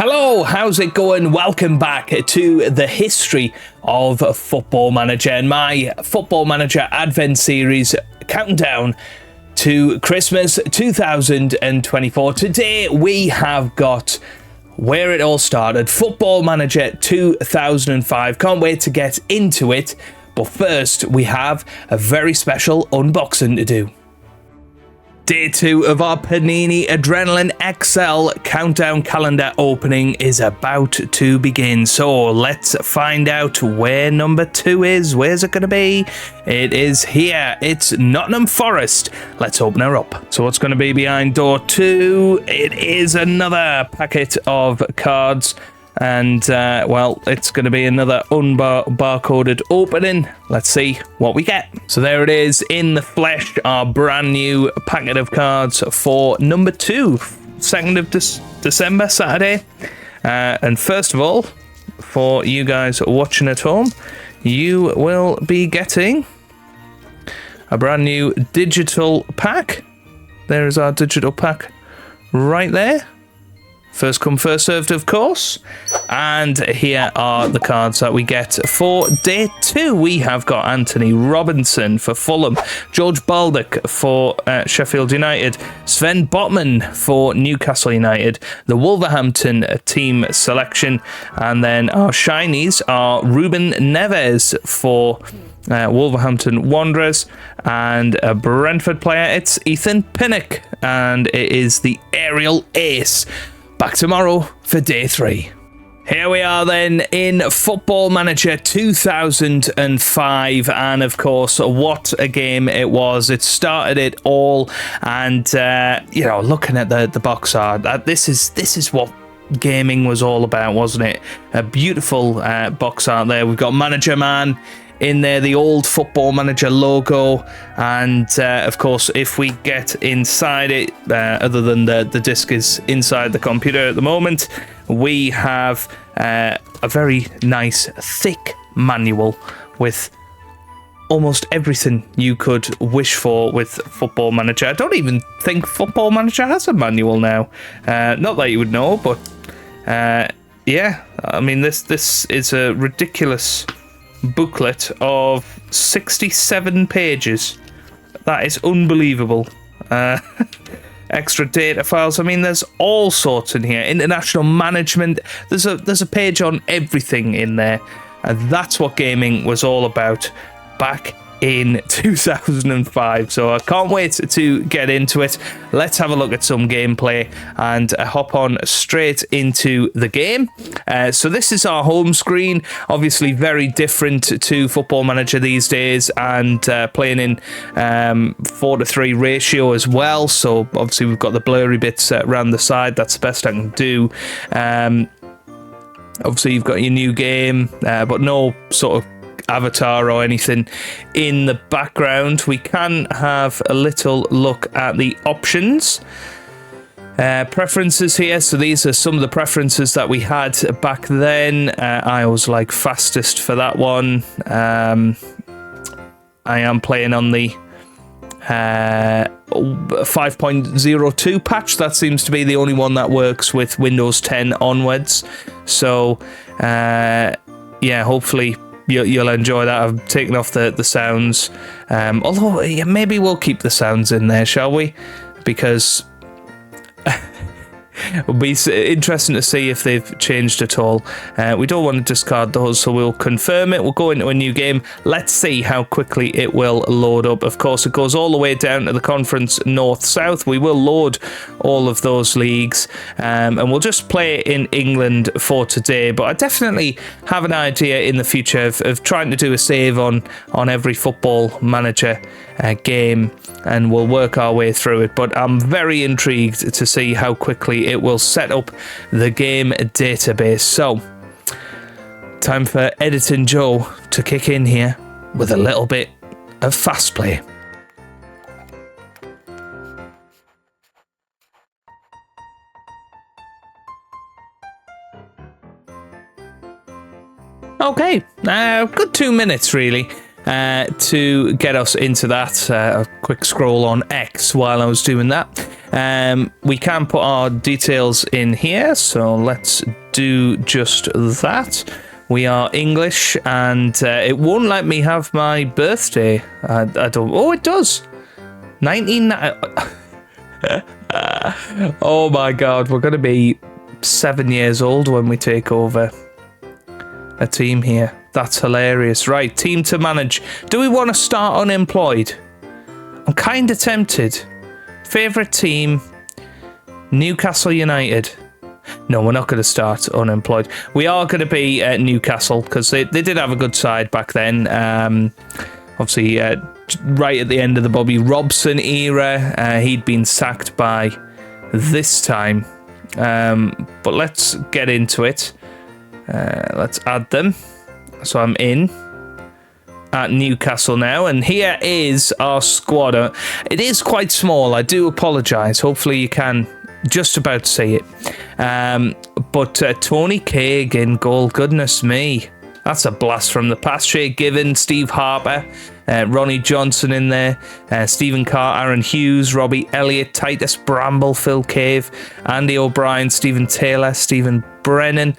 Hello, how's it going? Welcome back to the history of Football Manager and my Football Manager Advent series counting down to Christmas 2024. Today we have got where it all started, Football Manager 2005. Can't wait to get into it, but first we have a very special unboxing to do. Day 2 of our Panini Adrenaline XL countdown calendar opening is about to begin. So let's find out where number 2 is. Where's it going to be? It is here. It's Nottingham Forest. Let's open her up. So what's going to be behind door 2? It is another packet of cards. And, well, it's going to be another barcoded opening. Let's see what we get. So there it is in the flesh, our brand new packet of cards for number 2, 2nd of December, Saturday. And first of all, for you guys watching at home, you will be getting a brand new digital pack. There is our digital pack right there. First come, first served, of course. And here are the cards that we get for day 2. We have got Anthony Robinson for Fulham, George Baldock for Sheffield United, Sven Botman for Newcastle United, the Wolverhampton team selection, and then our shinies are Ruben Neves for Wolverhampton Wanderers, and a Brentford player, it's Ethan Pinnock, and it is the Aerial Ace. Back tomorrow for day 3. Here we are then in Football Manager 2005, and of course, what a game it was. It started it all, and you know, looking at the box art, this is what gaming was all about, wasn't it? A beautiful box art there. We've got Manager Man in there, the old Football Manager logo, and of course, if we get inside it, other than the disc is inside the computer at the moment, we have a very nice thick manual with almost everything you could wish for with Football Manager. I don't even think Football Manager has a manual now, not that you would know, but yeah, I mean, this is a ridiculous booklet of 67 pages. That is unbelievable. Extra data files. I mean, there's all sorts in here. International management. There's a page on everything in there, and that's what gaming was all about back in 2005. So I can't wait to get into it. Let's have a look at some gameplay and hop on straight into the game. So this is our home screen, obviously very different to Football Manager these days, and playing in 4:3 ratio as well. So obviously we've got the blurry bits around the side. That's the best I can do. Obviously you've got your new game, but no sort of avatar or anything in the background. We can have a little look at the options. Preferences here. So these are some of the preferences that we had back then. I was like fastest for that one. I am playing on the 5.02 patch. That seems to be the only one that works with Windows 10 onwards. So yeah, hopefully you'll enjoy that. I've taken off the sounds, although yeah, maybe we'll keep the sounds in there, shall we? Because it'll be interesting to see if they've changed at all. We don't want to discard those, so we'll confirm it. We'll go into a new game. Let's see how quickly it will load up. Of course, it goes all the way down to the Conference North-South. We will load all of those leagues, and we'll just play in England for today. But I definitely have an idea in the future of trying to do a save on every Football Manager game, and we'll work our way through it. But I'm very intrigued to see how quickly it will set up the game database. So, time for Editing Joe to kick in here with a little bit of fast play. Okay, good 2 minutes really. To get us into that. A quick scroll on X while I was doing that. We can put our details in here, so let's do just that. We are English, and it won't let me have my birthday. I don't. Oh, it does. 19. Oh my God, we're going to be 7 years old when we take over a team here. That's hilarious. Right, team to manage. Do we want to start unemployed? I'm kind of tempted. Favourite team, Newcastle United. No, we're not going to start unemployed. We are going to be at Newcastle because they did have a good side back then. Obviously, right at the end of the Bobby Robson era, he'd been sacked by this time. But let's get into it. Let's add them. So I'm in at Newcastle now, and here is our squad. It is quite small. I do apologise. Hopefully you can just about see it. But Tony Craig in goal. Goodness me. That's a blast from the past. Shay Given, Steve Harper, Ronnie Johnson in there, Stephen Carr, Aaron Hughes, Robbie Elliott, Titus Bramble, Phil Cave, Andy O'Brien, Stephen Taylor, Stephen Brennan,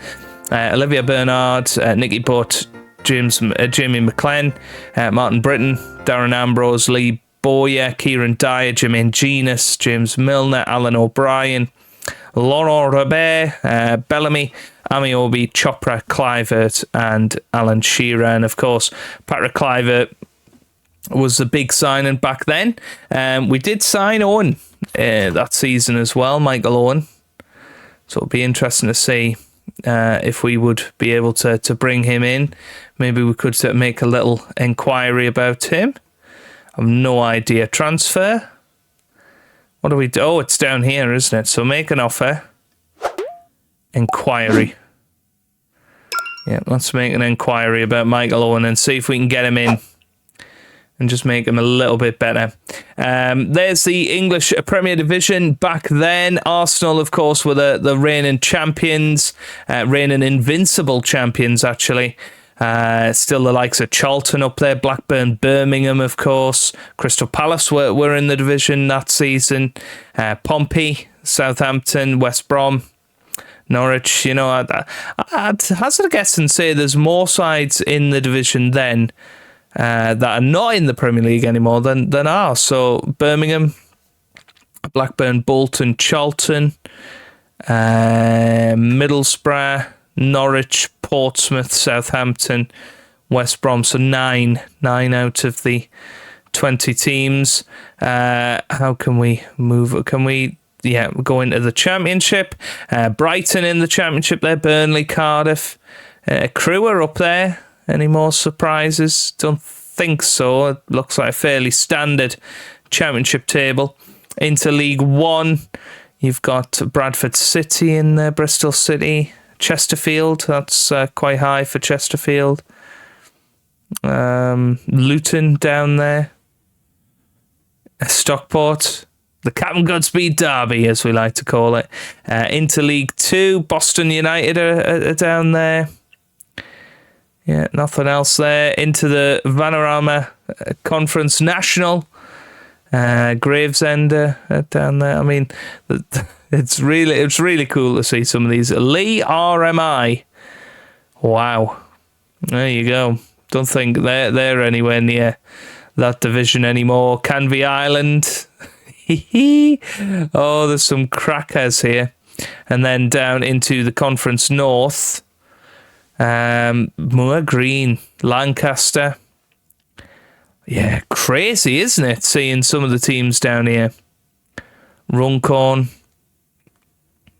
Olivia Bernard, Nicky Butt, Jamie McLean, Martin Britton, Darren Ambrose, Lee Boyer, Kieran Dyer, Jermaine Genus, James Milner, Alan O'Brien, Laurent Robert, Bellamy, Amiobi, Chopra, Clivert, and Alan Shearer. And of course, Patrick Clivert was the big signing back then. We did sign Owen that season as well, Michael Owen. So it'll be interesting to see if we would be able to bring him in. Maybe we could make a little inquiry about him. I've no idea. Transfer. What do we do? Oh, it's down here, isn't it? So make an offer. Inquiry. Yeah, let's make an inquiry about Michael Owen and see if we can get him in and just make him a little bit better. There's the English Premier Division back then. Arsenal, of course, were the reigning champions, reigning invincible champions, actually. Still the likes of Charlton up there, Blackburn, Birmingham, of course. Crystal Palace were in the division that season. Pompey, Southampton, West Brom, Norwich. You know, I'd hazard a guess and say there's more sides in the division then that are not in the Premier League anymore than are. So Birmingham, Blackburn, Bolton, Charlton, Middlesbrough, Norwich, Portsmouth, Southampton, West Brom. So nine out of the 20 teams. How can we move? Can we? Yeah, go into the Championship. Brighton in the Championship there. Burnley, Cardiff. Crewe are up there. Any more surprises? Don't think so. It looks like a fairly standard Championship table. Into League One, you've got Bradford City in there, Bristol City, Chesterfield. That's quite high for Chesterfield. Luton down there. Stockport. The Captain Godspeed Derby, as we like to call it. Into League Two, Boston United are down there. Yeah, nothing else there. Into the Vanarama Conference National. Gravesend down there. I mean, it's really cool to see some of these. Lee RMI. Wow. There you go. Don't think they're anywhere near that division anymore. Canvey Island. Oh, there's some crackers here. And then down into the Conference North. Moor Green, Lancaster. Yeah, crazy, isn't it? Seeing some of the teams down here. Runcorn.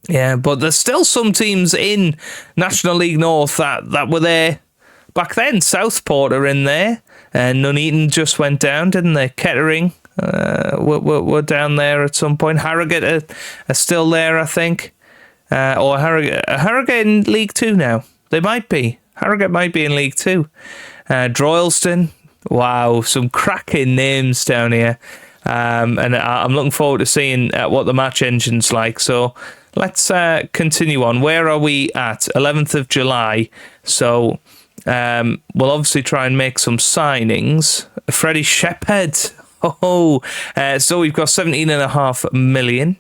Yeah, but there's still some teams in National League North that were there back then. Southport are in there. Nuneaton just went down, didn't they? Kettering were down there at some point. Harrogate are still there, I think. Or Harrogate in League 2 now. They might be. Harrogate might be in League 2. Droylsden. Wow, some cracking names down here. And I'm looking forward to seeing what the match engine's like. So let's continue on. Where are we at? 11th of July. So we'll obviously try and make some signings. Freddie Shepherd. So we've got 17.5 million.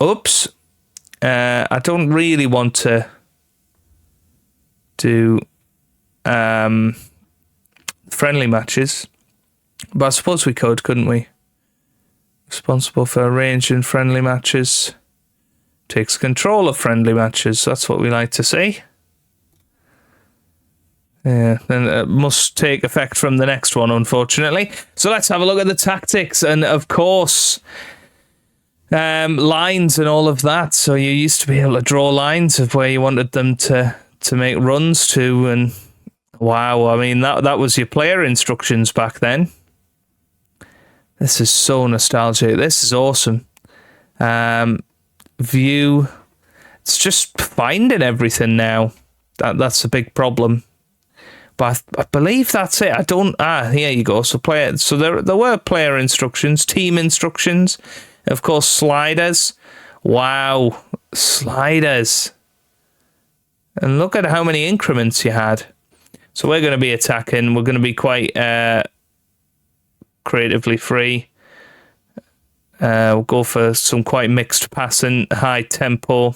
Oops. I don't really want to do friendly matches, but I suppose we could, couldn't we? Responsible for arranging friendly matches. Takes control of friendly matches. That's what we like to see. Yeah, and it must take effect from the next one, unfortunately. So let's have a look at the tactics. And of course, lines and all of that. So you used to be able to draw lines of where you wanted them to make runs to. And wow, I mean, that was your player instructions back then. This is so nostalgic. This is awesome. View. It's just finding everything now. That's a big problem. But I believe that's it. I don't. Here you go. So player. So there were player instructions, team instructions, of course sliders. Wow, sliders. And look at how many increments you had. So we're going to be attacking. We're going to be quite creatively free. We'll go for some quite mixed passing, high tempo.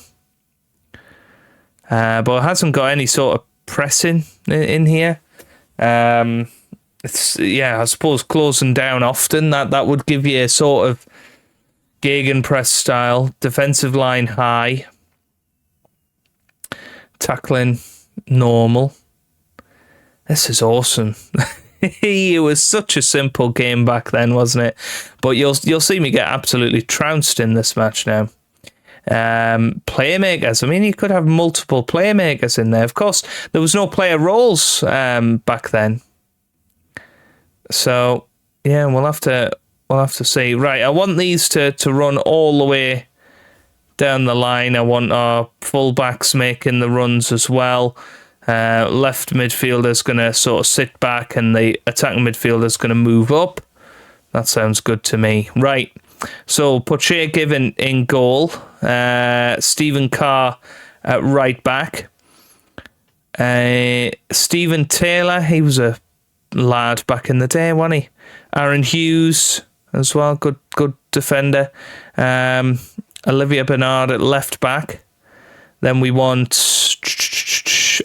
But it hasn't got any sort of pressing in here. It's, yeah, I suppose closing down often. That would give you a sort of gegenpress style. Defensive line high. Tackling normal. This is awesome. It was such a simple game back then, wasn't it? But you'll see me get absolutely trounced in this match now. Playmakers. I mean, you could have multiple playmakers in there. Of course, there was no player roles back then. So yeah, we'll have to see. Right, I want these to run all the way down the line. I want our fullbacks making the runs as well. Left midfielder's going to sort of sit back and the attacking midfielder's going to move up. That sounds good to me. Right, so put Shea Given in goal. Stephen Carr at right back. Stephen Taylor, he was a lad back in the day, wasn't he? Aaron Hughes as well, good defender. Olivia Bernard at left back. Then we want,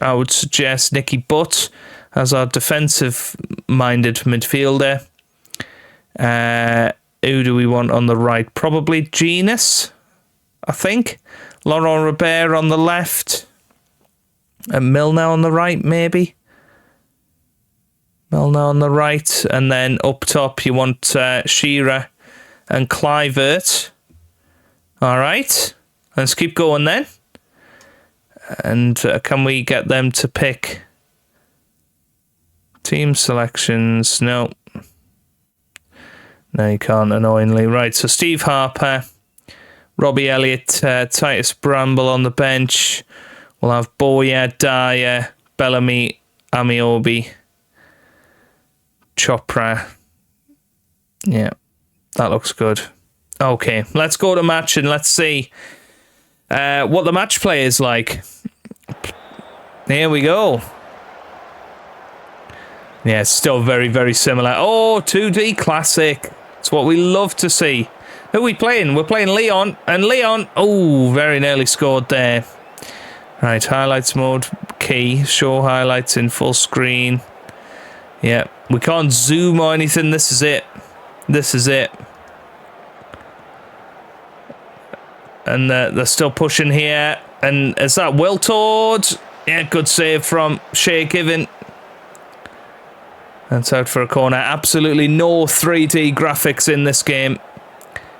I would suggest, Nicky Butt as our defensive-minded midfielder. Who do we want on the right? Probably Genus, I think. Laurent Robert on the left. And Milner on the right, maybe. Milner on the right. And then up top, you want Shearer and Kluivert. All right. Let's keep going then. And can we get them to pick team selections? No. No, you can't, annoyingly. Right, so Steve Harper, Robbie Elliott, Titus Bramble on the bench. We'll have Boya, Dyer, Bellamy, Amiobi, Chopra. Yeah, that looks good. Okay, let's go to match and let's see what the match play is like. Here we go. Yeah, it's still very, very similar. Oh, 2D classic. It's what we love to see. Who are we playing? We're playing Lyon. And Lyon, oh, very nearly scored there. Right, highlights mode, key. Show highlights in full screen. Yeah, we can't zoom or anything. This is it. This is it. And they're still pushing here. And is that Wiltord? Yeah, good save from Shea Given. That's out for a corner. Absolutely no 3D graphics in this game.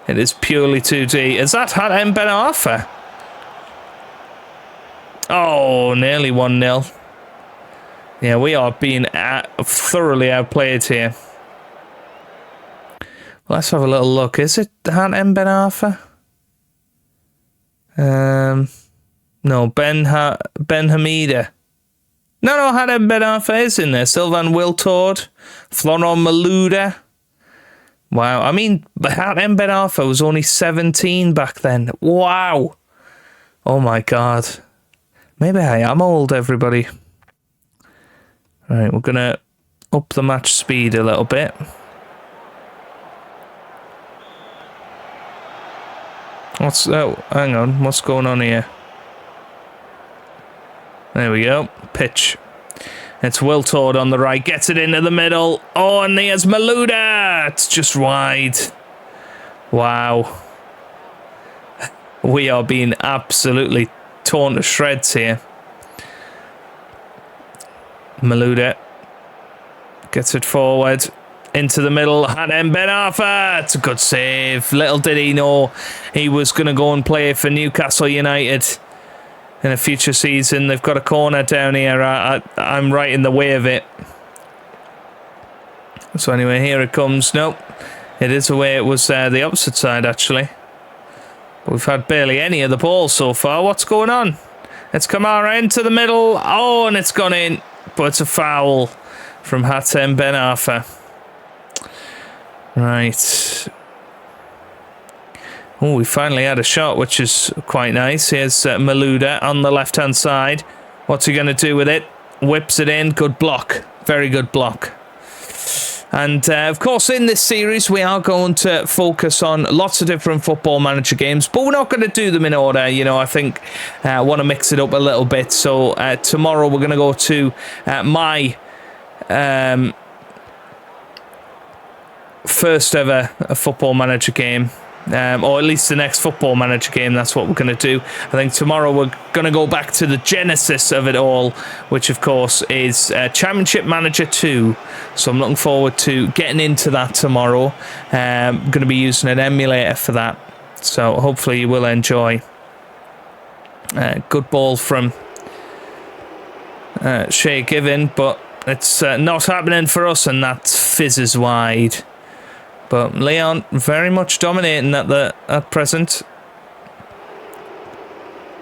It is purely 2D. Is that Hatem Ben Arfa? Oh, nearly 1-0. Yeah, we are being thoroughly outplayed here. Let's have a little look. Is it Hatem Ben Arfa? No, Ben Hamida. No, Hatem Ben Arfa is in there. Sylvain Wiltord, Florent Malouda. Wow, I mean, Hatem Ben Arfa was only 17 back then. Wow. Oh my God. Maybe I am old, everybody. All right, we're going to up the match speed a little bit. Hang on, what's going on here? There we go, pitch. It's Wiltord on the right, gets it into the middle. Oh, and there's Malouda. It's just wide. Wow. We are being absolutely torn to shreds here. Malouda gets it forward. Into the middle, Hatem Ben Arfa. It's a good save. Little did he know he was going to go and play for Newcastle United in a future season. They've got a corner down here. I'm right in the way of it. So anyway, here it comes. Nope, it is away. It was the opposite side, actually. We've had barely any of the ball so far. What's going on? It's Kamara into the middle. Oh, and it's gone in. But it's a foul from Hatem Ben Arfa. Right. Oh, we finally had a shot, which is quite nice. Here's Malouda on the left-hand side. What's he going to do with it? Whips it in. Good block. Very good block. And, of course, in this series, we are going to focus on lots of different Football Manager games, but we're not going to do them in order. You know, I think I want to mix it up a little bit. So tomorrow we're going to go to my first ever Football Manager game. Or at least the next Football Manager game. That's what we're going to do. I think tomorrow we're going to go back to the genesis of it all, which of course is Championship Manager 2. So I'm looking forward to getting into that tomorrow. I'm going to be using an emulator for that. So hopefully you will enjoy. Good ball from Shea Given, but it's not happening for us, and that fizzes wide. But Lyon very much dominating at present.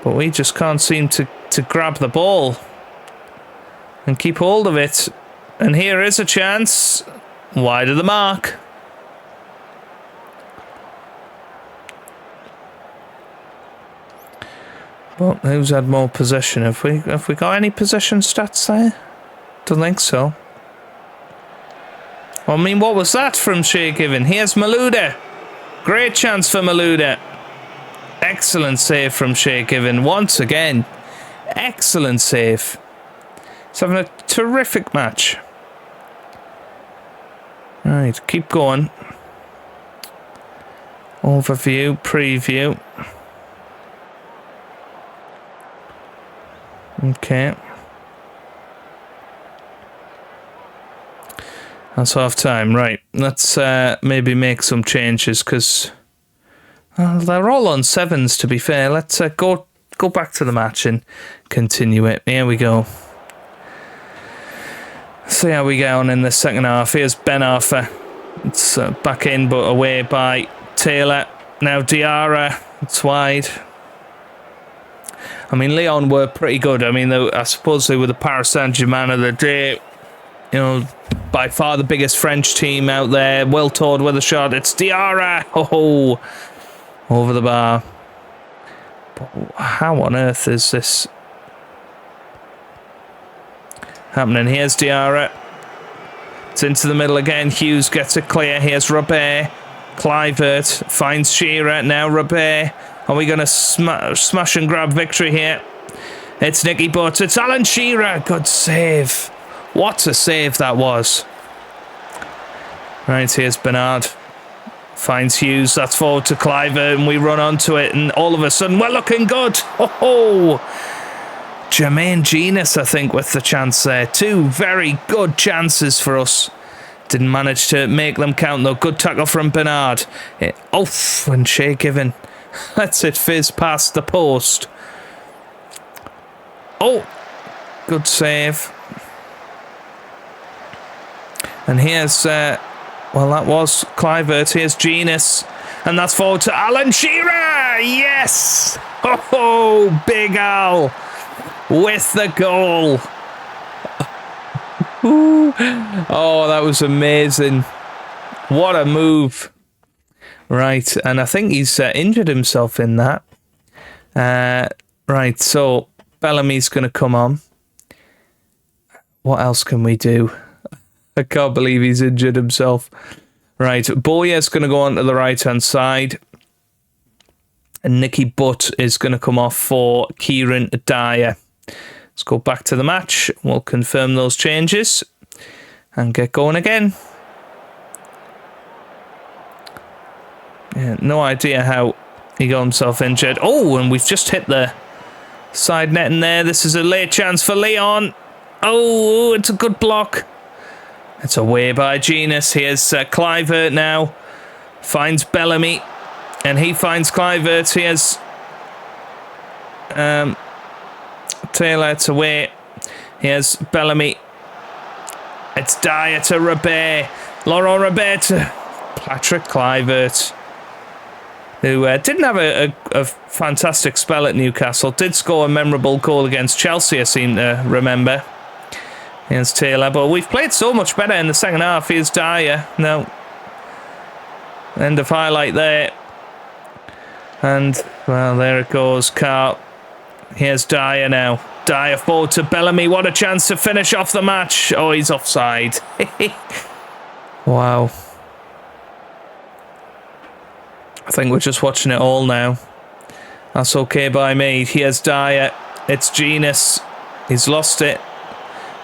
But we just can't seem to grab the ball and keep hold of it. And here is a chance. Wide of the mark. But who's had more possession? Have we got any possession stats there? Don't think so. I mean, what was that from Shea Given? Here's Malouda. Great chance for Malouda. Excellent save from Shea Given once again. Excellent save. He's having a terrific match. Right, keep going. Overview, preview. Okay. That's half time, right? Let's maybe make some changes because they're all on 7s. To be fair, let's go back to the match and continue it. Here we go. See how we go on in the second half. Here's Ben Arfa. It's back in, but away by Taylor. Now Diarra. It's wide. I mean, Lyon were pretty good. I mean, I suppose they were the Paris Saint-Germain of the day. You know, by far the biggest French team out there. Wiltord with a shot. It's Diarra. Oh, over the bar. But how on earth is this happening? Here's Diarra. It's into the middle again. Hughes gets it clear. Here's Robert. Kluivert finds Shearer. Now Robert. Are we going to smash and grab victory here? It's Nicky Butt. It's Alan Shearer. Good save. What a save that was. Right, here's Bernard. Finds Hughes. That's forward to Kluivert, and we run onto it, and all of a sudden we're looking good. Oh, Jermaine Genius, I think, with the chance there. Two very good chances for us. Didn't manage to make them count, though. Good tackle from Bernard. And Shea Given lets it fizz past the post. Oh, good save. And here's, that was Kluivert. Here's Genius. And that's forward to Alan Shearer. Yes. Oh, Big Al with the goal. Oh, that was amazing. What a move. Right, and I think he's injured himself in that. Right, so Bellamy's going to come on. What else can we do? I can't believe he's injured himself. Right, Boyer's going to go on to the right-hand side. And Nicky Butt is going to come off for Kieran Dyer. Let's go back to the match. We'll confirm those changes and get going again. Yeah, no idea how he got himself injured. Oh, and we've just hit the side netting there. This is a late chance for Lyon. Oh, it's a good block. It's away by Genus. Here's Kluivert now. Finds Bellamy. And he finds Kluivert. Here's Taylor. It's away. Here's Bellamy. It's Dyer to Robert. Laurent Robert to Patrick Kluivert, who didn't have a fantastic spell at Newcastle. Did score a memorable goal against Chelsea, I seem to remember. Here's Taylor, but we've played so much better in the second half. Here's Dyer. No. End of highlight there. And, well, there it goes. Carl. Here's Dyer now. Dyer forward to Bellamy. What a chance to finish off the match. Oh, he's offside. Wow. I think we're just watching it all now. That's okay by me. Here's Dyer. It's Genus. He's lost it.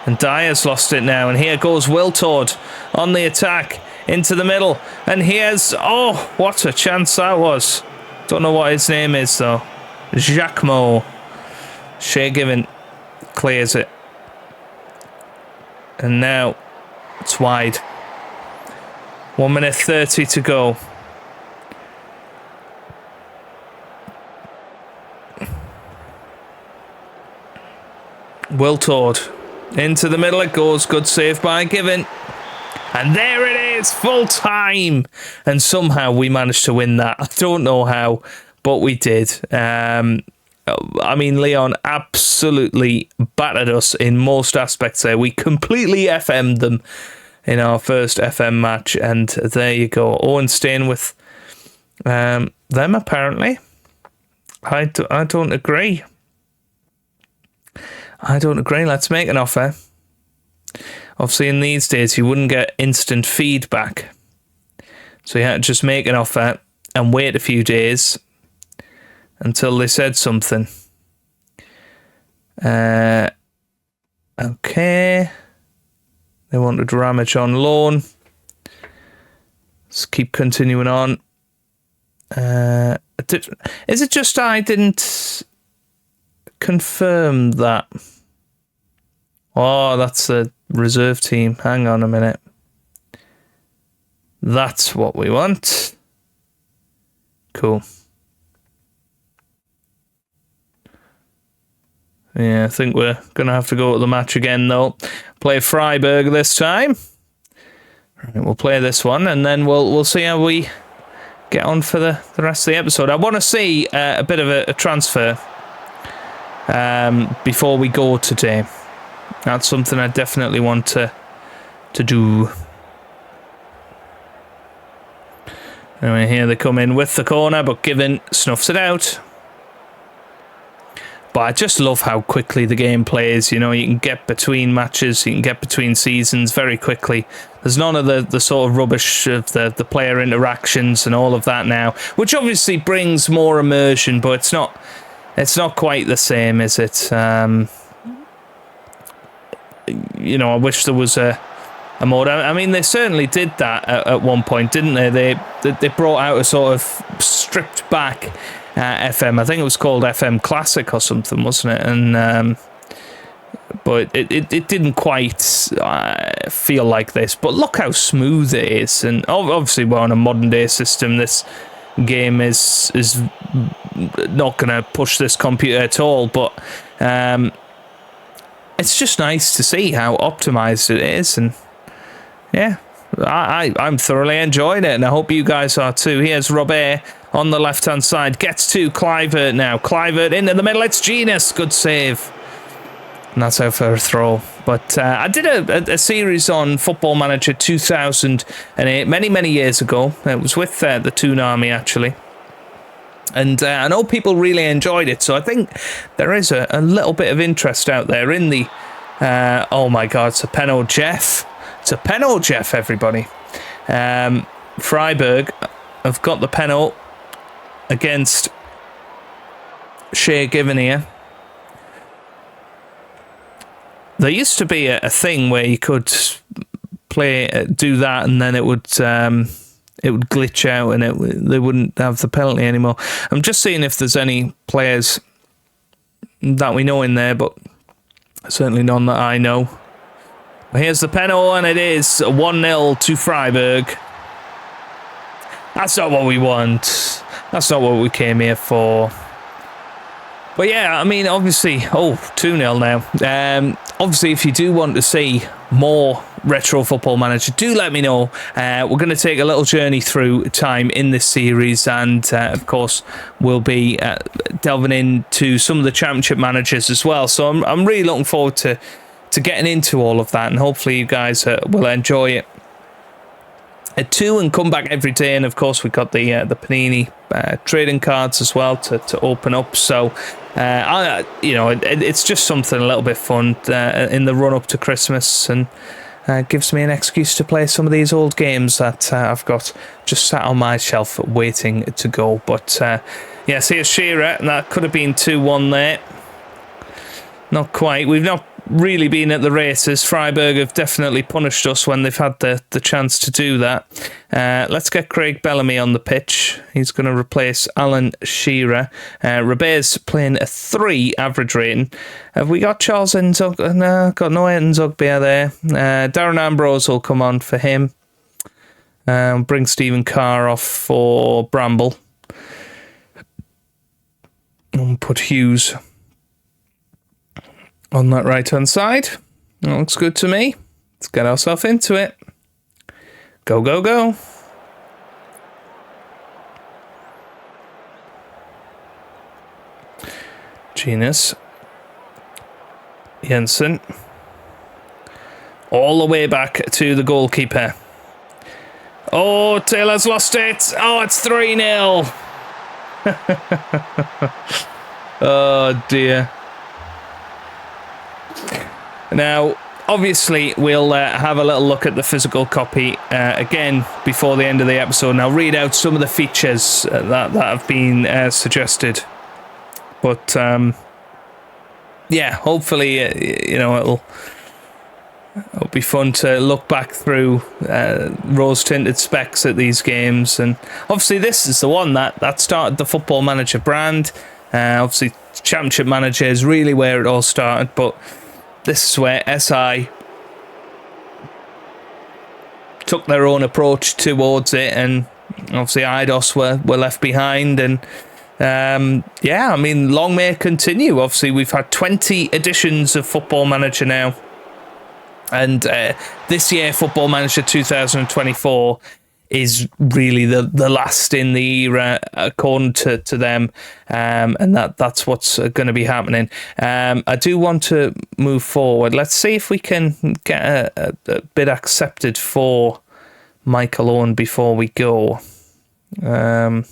And Dyer's lost it now. And here goes Wiltord on the attack into the middle. And here's... Oh, what a chance that was. Don't know what his name is, though. Jacquemot. Shea Given clears it. And now it's wide. 1 minute 30 to go. Wiltord. Into the middle it goes. Good save by Given. And there it is. Full time. And somehow we managed to win that. I don't know how, but we did. I mean, Lyon absolutely battered us in most aspects there. We completely FM'd them in our first FM match. And there you go. Owen staying with them, apparently. I don't agree. I don't agree. Let's make an offer. Obviously, in these days, you wouldn't get instant feedback. So you had to just make an offer and wait a few days until they said something. Okay. They wanted Ramage on loan. Let's keep continuing on. Is it just I didn't confirm that? Oh, that's the reserve team. Hang on a minute. That's what we want. Cool. Yeah, I think we're going to have to go to the match again, though. Play Freiburg this time. Right, we'll play this one, and then we'll see how we get on for the rest of the episode. I want to see a bit of a transfer before we go today. That's something I definitely want to do. Anyway, here they come in with the corner, but Given snuffs it out. But I just love how quickly the game plays. You know, you can get between matches, you can get between seasons very quickly. There's none of the sort of rubbish of the player interactions and all of that now, which obviously brings more immersion, but it's not quite the same, is it? You know, I wish there was a more. I mean, they certainly did that at one point, didn't they? They brought out a sort of stripped back FM. I think it was called FM Classic or something, wasn't it? And but it didn't quite feel like this. But look how smooth it is, and obviously we're on a modern day system. This game is not going to push this computer at all, but it's just nice to see how optimized it is, and yeah, I'm thoroughly enjoying it, and I hope you guys are too. Here's Robert on the left-hand side, gets to Kluivert now. Kluivert into the middle, it's Genus, good save. And that's out for a throw. But I did a series on Football Manager 2008, many years ago. It was with the Toonami, actually. And I know people really enjoyed it, so I think there is a little bit of interest out there in the... oh my God, it's a Penno Jeff It's a penalty, Jeff, everybody. Freiburg have got the penalty against Shea Given here. There used to be a thing where you could do that, and then it would glitch out, and they wouldn't have the penalty anymore. I'm just seeing if there's any players that we know in there, but certainly none that I know. But here's the penalty, and it is 1-0 to Freiburg. That's not what we want. That's not what we came here for. But yeah, I mean, obviously, 2-0 now. Obviously, if you do want to see more Retro Football Manager, do let me know. We're going to take a little journey through time in this series, and of course, we'll be delving into some of the Championship managers as well. So I'm really looking forward to getting into all of that, and hopefully you guys will enjoy it. At 2 and come back every day, and of course we've got the Panini trading cards as well to open up. So it's just something a little bit fun in the run up to Christmas, and gives me an excuse to play some of these old games that I've got just sat on my shelf waiting to go. But yes, here's Shearer, and that could have been 2-1 there. Not quite. We've not really been at the races. Freiburg have definitely punished us when they've had the chance to do that. Let's get Craig Bellamy on the pitch. He's going to replace Alan Shearer. Robert's playing a 3 average rating. Have we got Charles Enzog? No, got no Enzog there. Darren Ambrose will come on for him. Bring Stephen Carr off for Bramble. And put Hughes on that right-hand side. That looks good to me. Let's get ourselves into it. Go, go, go. Genus. Jensen. All the way back to the goalkeeper. Oh, Taylor's lost it. Oh, it's 3-0. Oh, dear. Now, obviously, we'll have a little look at the physical copy again before the end of the episode, and I'll read out some of the features that have been suggested. But, yeah, hopefully, it'll be fun to look back through rose-tinted specs at these games. And obviously, this is the one that started the Football Manager brand. Obviously, Championship Manager is really where it all started, but this is where SI took their own approach towards it, and obviously IDOS were left behind. And yeah, I mean, long may it continue. Obviously, we've had 20 editions of Football Manager now, and this year, Football Manager 2024 is really the last in the era, according to them, and that's what's going to be happening. I do want to move forward. Let's see if we can get a bit accepted for Michael Owen before we go. Maybe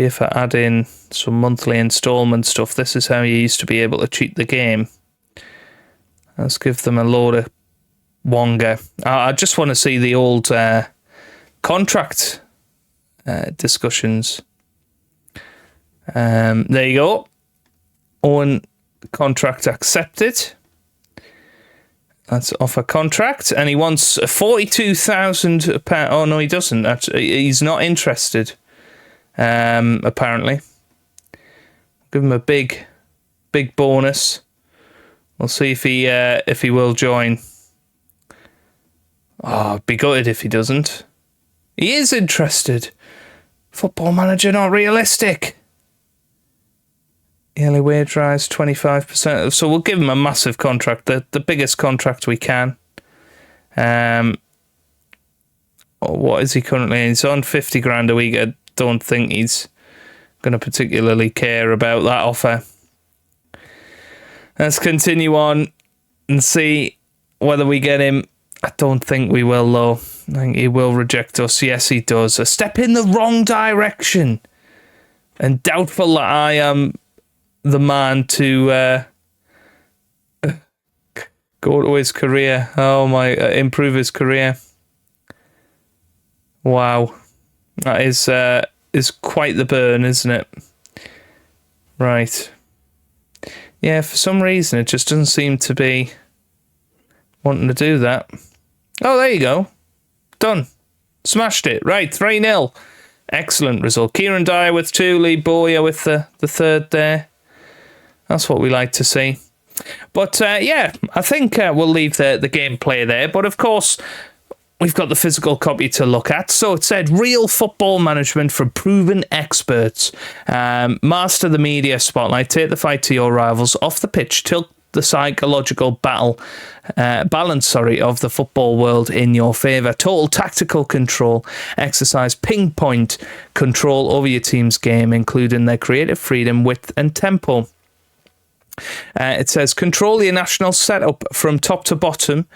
if I add in some monthly installment stuff. This is how you used to be able to cheat the game. Let's give them a load of Wonga. I just want to see the old contract discussions. There you go. Owen contract accepted. That's offer contract, and he wants £42,000. Oh no, he doesn't. He's not interested. Apparently, give him a big bonus. We'll see if he will join. Oh, I'd be gutted if he doesn't. He is interested. Football Manager not realistic. Yearly wage rise 25%. So we'll give him a massive contract, the biggest contract we can. What is he currently? He's on 50 grand a week. I don't think he's going to particularly care about that offer. Let's continue on and see whether we get him. I don't think we will, though. I think he will reject us. Yes, he does. A step in the wrong direction. And doubtful that I am the man to Go to his career. Oh my, improve his career. Wow. That is quite the burn, isn't it? Right. Yeah, for some reason it just doesn't seem to be wanting to do that. Oh, there you go. Done. Smashed it. Right, 3-0. Excellent result. Kieran Dyer with 2, Lee Bowyer with the third there. That's what we like to see. But yeah, I think we'll leave the gameplay there. But of course, we've got the physical copy to look at. So it said, real football management from proven experts. Master the media spotlight. Take the fight to your rivals off the pitch. Tilt the psychological balance of the football world in your favour. Total tactical control. Exercise pinpoint control over your team's game, including their creative freedom, width and tempo. It says, control your national setup from top to bottom,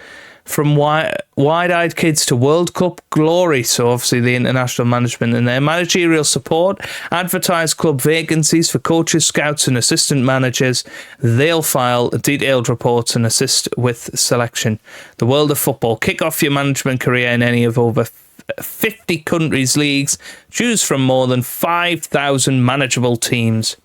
from wide-eyed kids to World Cup glory. So obviously the international management and their managerial support. Advertise club vacancies for coaches, scouts and assistant managers. They'll file detailed reports and assist with selection. The world of football. Kick off your management career in any of over 50 countries' leagues. Choose from more than 5,000 manageable teams.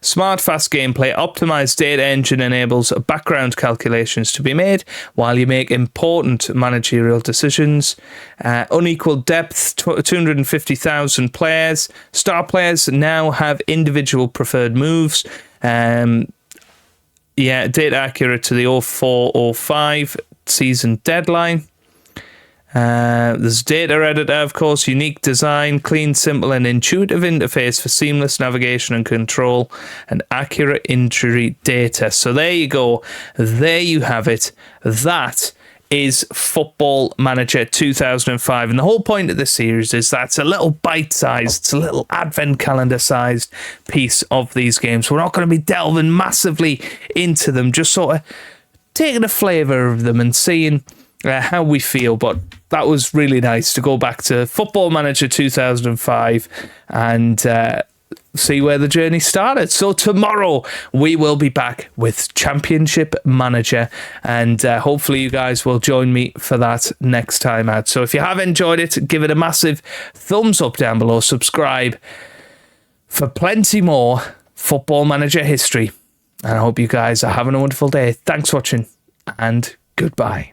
Smart, fast gameplay. Optimized data engine enables background calculations to be made while you make important managerial decisions. Unequal depth, 250,000 players. Star players now have individual preferred moves. Data accurate to the 04-05 season deadline. There's data editor, of course, unique design, clean, simple and intuitive interface for seamless navigation and control, and accurate injury data. So there you go. There you have it. That is Football Manager 2005. And the whole point of this series is that it's a little bite-sized, it's a little advent calendar-sized piece of these games. We're not going to be delving massively into them, just sort of taking a flavour of them and seeing how we feel. But that was really nice to go back to Football Manager 2005 and see where the journey started. So tomorrow we will be back with Championship Manager, and hopefully you guys will join me for that next time out. So if you have enjoyed it, give it a massive thumbs up down below, subscribe for plenty more Football Manager history, and I hope you guys are having a wonderful day. Thanks for watching and goodbye.